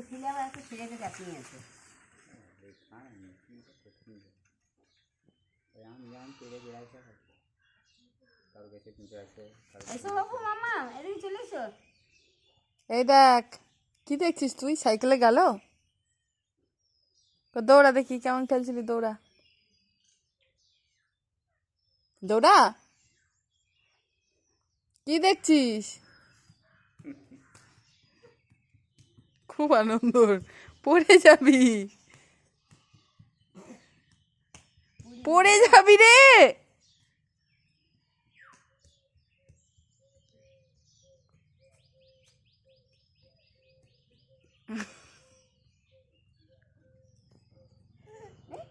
ছিলে আবার একটু ছেলেকে চাপিয়ে আছে। এসো বাবু মামা, এদিকে চলে এসো। এই দেখ, কি দেখছিস তুই? সাইকেলে গেল, দৌড়া দেখি কেমন খেলছিলি, দৌড়া দৌড়া। কি দেখছিস? খুব আনন্দ, পড়ে যাবি, পড়ে যাবি রে।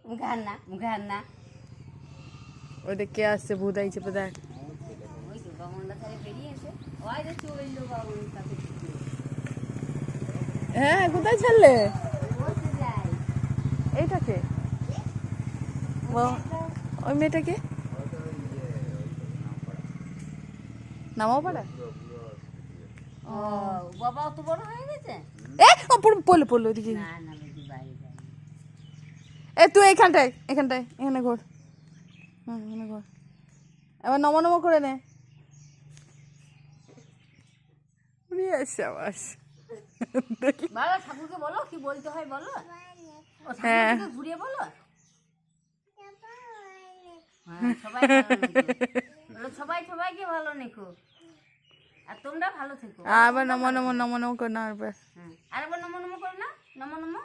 মুখে হার না, মুখে হার না। ওই দেখ কে আসছে, ভূত আইছে দেখ। ওই তো বামনটা তাহলে বেরিয়ে এসে ওই যে চললো বামন তাকে হ্যাঁ, কোথায় ছাড়লে বসে যায়। এইটাকে? ওই মেয়েটাকে নামাও পাড়া। ও বাবা অত বড় হয়ে গেছে? পড়লো পড়লো ওইদিকে। না না বেশি বাইরে যায়। তুই এখানটায় এখানটায় এখানে ঘোর, হ্যাঁ এখানে ঘোর। এবার নমো নমো করে নে। ভালো ঠাকুরকে বলো কি বলতে হয় বলো। ও হ্যাঁ ঠাকুরকে ঘুরিয়ে বলো। হ্যাঁ সবাই ভালো নেকো। বলো সবাই সবাইকে ভালো নেকো। আর তোমরা ভালো থেকো। আবার নমো নমো নমো নমো করে না। হ্যাঁ আরেকবার নমো নমো করো না, নমো নমো।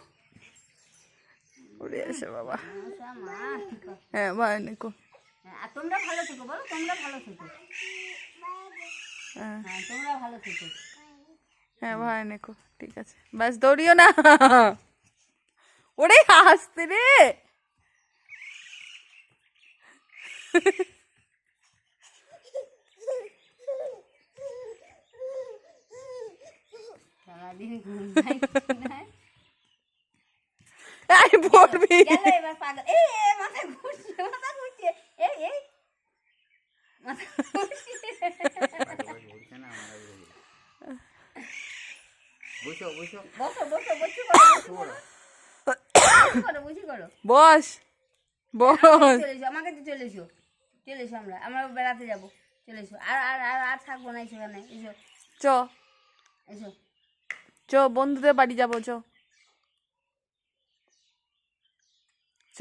উড়ে আসে বাবা। মা ঠিক আছে। হ্যাঁ ভাই নিকো। হ্যাঁ আর তোমরা ভালো থেকো বলো, তোমরা ভালো থেকো। হ্যাঁ হ্যাঁ তোমরা ভালো থেকো। হ্যাঁ ভাই নিকো, ঠিক আছে। বাস দৌড়িও না, ওরে আসতে রে। সারাদিন ঘুম নাই নাই। এই পড়বি। গেল এবার পাগল। এই মাথা ঘুরছে, মাথা ঘুরছে। এই এই মাথা ঘুরছে। বসো বসো বসো বসো বসো করো বুঝি করো। বস বস। চলে এসো আমার কাছে, চলে এসো, চলে এসো। আমরা বেড়াতে যাবো, চলে এসো। আর আর আর আর থাকবো না সেখানে। এসো চ এসো। চ বন্ধুদের বাড়ি যাবো, চ চ।